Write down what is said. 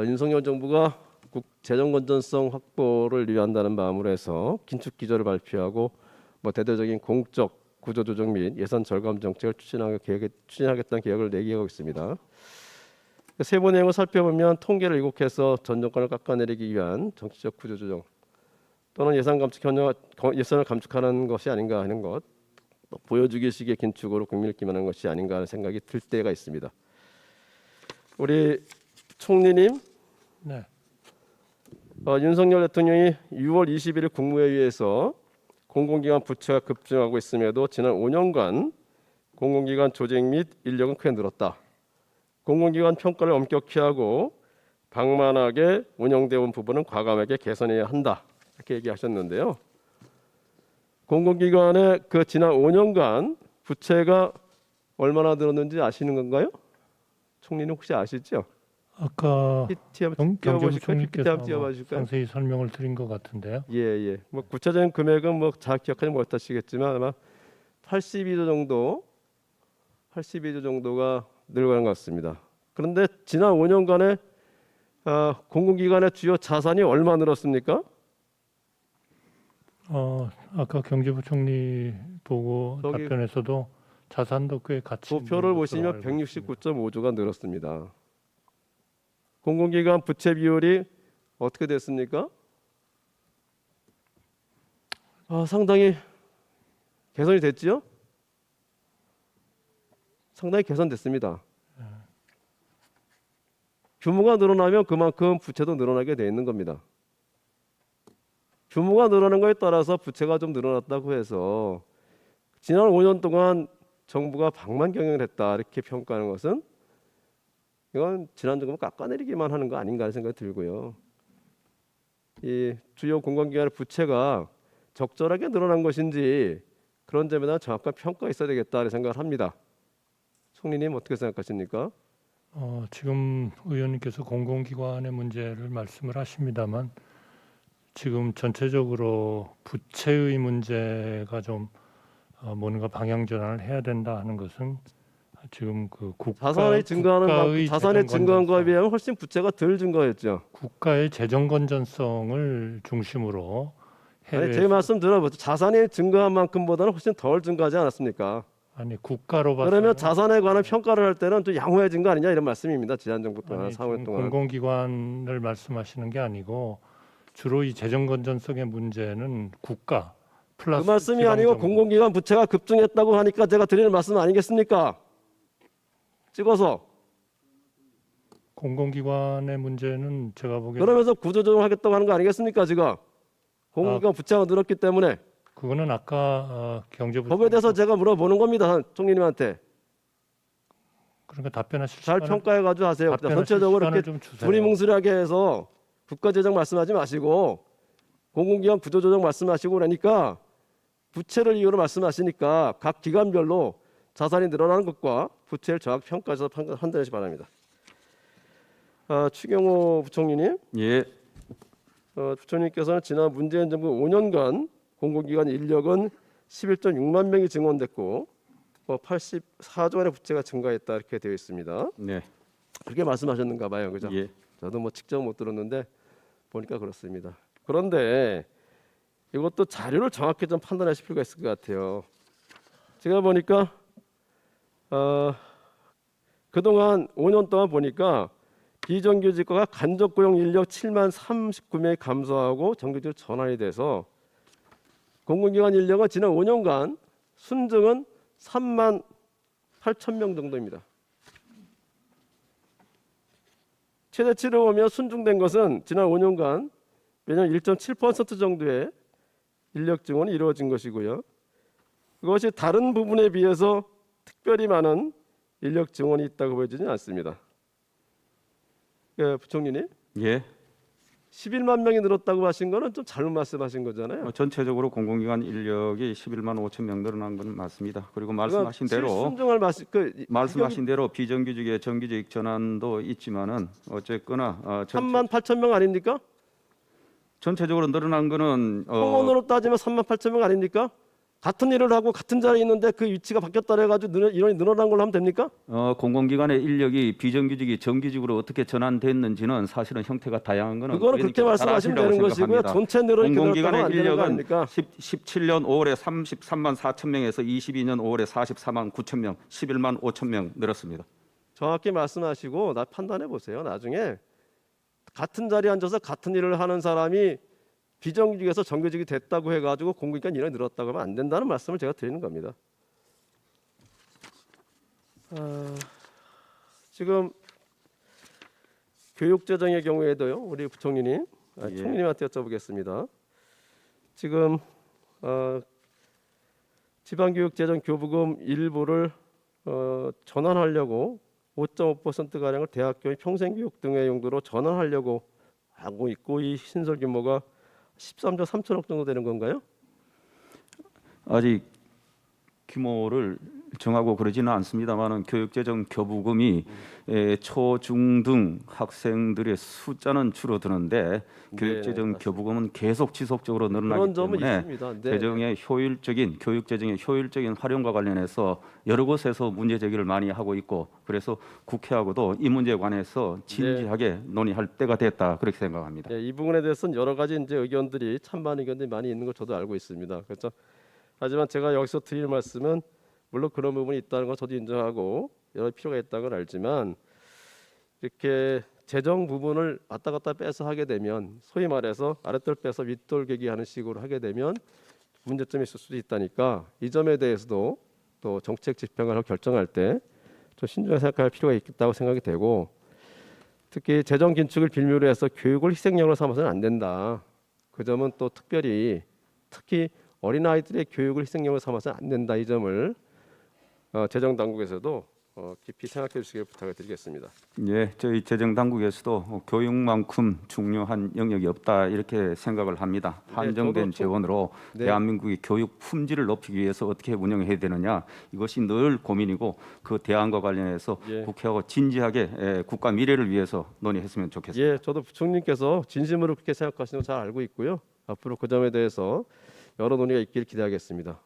윤석열 정부가 재정 건전성 확보를 위한다는 마음으로 해서 긴축 기조를 발표하고 대대적인 공적 구조 조정 및 예산 절감 정책을 추진하겠다는 계획을 내기하고 있습니다. 세부 내용을 살펴보면 통계를 왜곡해서 전 정권을 깎아내리기 위한 정치적 구조 조정 또는 예산을 감축하는 것이 아닌가 하는 것, 보여주기식의 긴축으로 국민을 기만하는 것이 아닌가 하는 생각이 들 때가 있습니다. 우리 총리님, 네. 윤석열 대통령이 6월 21일 국무회의에서 공공기관 부채가 급증하고 있음에도 지난 5년간 공공기관 조직 및 인력은 크게 늘었다. 공공기관 평가를 엄격히 하고 방만하게 운영되어 온 부분은 과감하게 개선해야 한다. 이렇게 얘기하셨는데요. 공공기관의 그 지난 5년간 부채가 얼마나 늘었는지 아시는 건가요? 총리는 혹시 아시죠? 아까 경제부총리께서 띄워봐주실까요? 상세히 설명을 드린 것 같은데요. 예. 구체적인 금액은 잘 기억하지 못하시겠지만 아마 82조 정도가 늘어난 것 같습니다. 그런데 지난 5년간에 공공기관의 주요 자산이 얼마 늘었습니까? 아까 경제부총리 보고 답변에서도 자산도 꽤 같이 도표를 보시면 169.5조가 늘었습니다. 공공기관 부채 비율이 어떻게 됐습니까? 상당히 개선이 됐지요? 상당히 개선됐습니다. 규모가 늘어나면 그만큼 부채도 늘어나게 돼 있는 겁니다. 규모가 늘어나는 거에 따라서 부채가 좀 늘어났다고 해서 지난 5년 동안 정부가 방만 경영을 했다 이렇게 평가하는 것은 이건 지난 정부 깎아내리기만 하는 거 아닌가 하는 생각이 들고요. 이 주요 공공기관의 부채가 적절하게 늘어난 것인지 그런 점에 대한 정확한 평가가 있어야 되겠다는 생각을 합니다. 총리님 어떻게 생각하십니까? 지금 의원님께서 공공기관의 문제를 말씀을 하십니다만 지금 전체적으로 부채의 문제가 좀 뭔가 방향 전환을 해야 된다 하는 것은 지금 그 자산이 증가한 거에 비하면 훨씬 부채가 덜 증가했죠. 국가의 재정 건전성을 중심으로 제 말씀 들어보죠. 자산이 증가한 만큼보다는 훨씬 덜 증가하지 않았습니까? 국가로 봐서 그러면 자산에 관한 평가를 할 때는 좀 양호해진 거 아니냐 이런 말씀입니다. 지난 정부 동안 4월 동안 공공기관을 말씀하시는 게 아니고 주로 이 재정 건전성의 문제는 국가 플러스 그 말씀이 아니고 공공기관 부채가 급증했다고 하니까 제가 드리는 말씀 아니겠습니까? 찍어서 공공기관의 문제는 제가 보기에 그러면서 구조조정 하겠다고 하는 거 아니겠습니까? 지금 공공기관 부채가 늘었기 때문에 그거는 아까 경제부 거기에 대해서 제가 물어보는 겁니다. 총리님한테 그러니까 답변하실 잘 평가해가지고 하세요. 전체적으로 이렇게 두리뭉술하게 해서 국가재정 말씀하지 마시고 공공기관 구조조정 말씀하시고 그러니까 부채를 이유로 말씀하시니까 각 기관별로 자산이 늘어나는 것과 부채를 정확히 평가해서 판단하시기 바랍니다. 추경호 부총리님, 예. 부총리께서는 지난 문재인 정부 5년간 공공기관 인력은 11.6만 명이 증원됐고 84조 원의 부채가 증가했다 이렇게 되어 있습니다. 네. 그렇게 말씀하셨는가 봐요, 그죠? 예. 저도 직접 못 들었는데 보니까 그렇습니다. 그런데 이것도 자료를 정확히 좀 판단하실 필요가 있을 것 같아요. 제가 보니까 그동안 5년 동안 보니까 비정규직과 간접 고용 인력 7만 39명이 감소하고 정규직으로 전환이 돼서 공공기관 인력은 지난 5년간 순증은 3만 8천 명 정도입니다. 최대치로 보면 순증된 것은 지난 5년간 매년 1.7% 정도의 인력 증원이 이루어진 것이고요. 그것이 다른 부분에 비해서 특별히 많은 인력 증원이 있다고 보여지지는 않습니다. 부총리님, 예. 11만 명이 늘었다고 하신 거는 좀 잘못 말씀하신 거잖아요. 전체적으로 공공기관 인력이 11만 5천 명 늘어난 건 맞습니다. 그리고 말씀하신 대로 비정규직의 정규직 전환도 있지만은 어쨌거나 3만 8천 명 아닙니까? 전체적으로 늘어난 거는 통원으로 따지면 3만 8천 명 아닙니까? 같은 일을 하고 같은 자리에 있는데 그 위치가 바뀌었다 해가지고 인원이 늘어난 걸로 하면 됩니까? 공공기관의 인력이 비정규직이 정규직으로 어떻게 전환됐는지는 사실은 형태가 다양한 거는 그거는 그렇게 의원님께서 잘 말씀하시면 아시리라고 되는 것이고요. 생각합니다. 전체 늘어나게 되었다고 공공기관의 안 되는 거 인력은 아닙니까? 17년 5월에 33만 4천 명에서 22년 5월에 44만 9천 명, 11만 5천 명 늘었습니다. 정확히 말씀하시고 판단해 보세요. 나중에 같은 자리에 앉아서 같은 일을 하는 사람이 비정규직에서 정규직이 됐다고 해가지고 공공기관 인원이 늘었다고 하면 안 된다는 말씀을 제가 드리는 겁니다. 지금 교육재정의 경우에도요. 우리 부총리님, 예. 총리님한테 여쭤보겠습니다. 지금 지방교육재정 교부금 일부를 전환하려고 5.5%가량을 대학교 평생교육 등의 용도로 전환하려고 하고 있고 이 신설 규모가 13조 3천억 정도 되는 건가요? 아직 규모를 정하고 그러지는 않습니다만은 교육재정 교부금이 초, 중 등 학생들의 숫자는 줄어드는데 교육재정 맞습니다. 교부금은 계속 지속적으로 늘어나기 그런 점은 때문에 있습니다. 네. 재정의 효율적인 교육재정의 효율적인 활용과 관련해서 여러 곳에서 문제 제기를 많이 하고 있고 그래서 국회하고도 이 문제에 관해서 진지하게 논의할 때가 됐다 그렇게 생각합니다. 이 부분에 대해서는 여러 가지 이제 의견들이 찬반 의견들이 많이 있는 걸 저도 알고 있습니다. 그렇죠. 하지만 제가 여기서 드릴 말씀은 물론 그런 부분이 있다는 걸 저도 인정하고 여러 필요가 있다는 걸 알지만 이렇게 재정 부분을 왔다 갔다 빼서 하게 되면 소위 말해서 아랫돌 빼서 윗돌 개기하는 식으로 하게 되면 문제점이 있을 수도 있다니까 이 점에 대해서도 또 정책 집행을 결정할 때 좀 신중하게 생각할 필요가 있다고 생각이 되고 특히 재정 긴축을 빌미로 해서 교육을 희생양으로 삼아서는 안 된다. 그 점은 또 특히 어린아이들의 교육을 희생양으로 삼아서는 안 된다. 이 점을 재정 당국에서도 깊이 생각해 주시길 부탁을 드리겠습니다. 예, 저희 재정 당국에서도 교육만큼 중요한 영역이 없다 이렇게 생각을 합니다. 한정된 재원으로 대한민국의 교육 품질을 높이기 위해서 어떻게 운영해야 되느냐 이것이 늘 고민이고 그 대안과 관련해서 국회하고 진지하게 국가 미래를 위해서 논의했으면 좋겠습니다. 예, 저도 부총리께서 진심으로 그렇게 생각하시는 거 잘 알고 있고요. 앞으로 그 점에 대해서 여러 논의가 있기를 기대하겠습니다.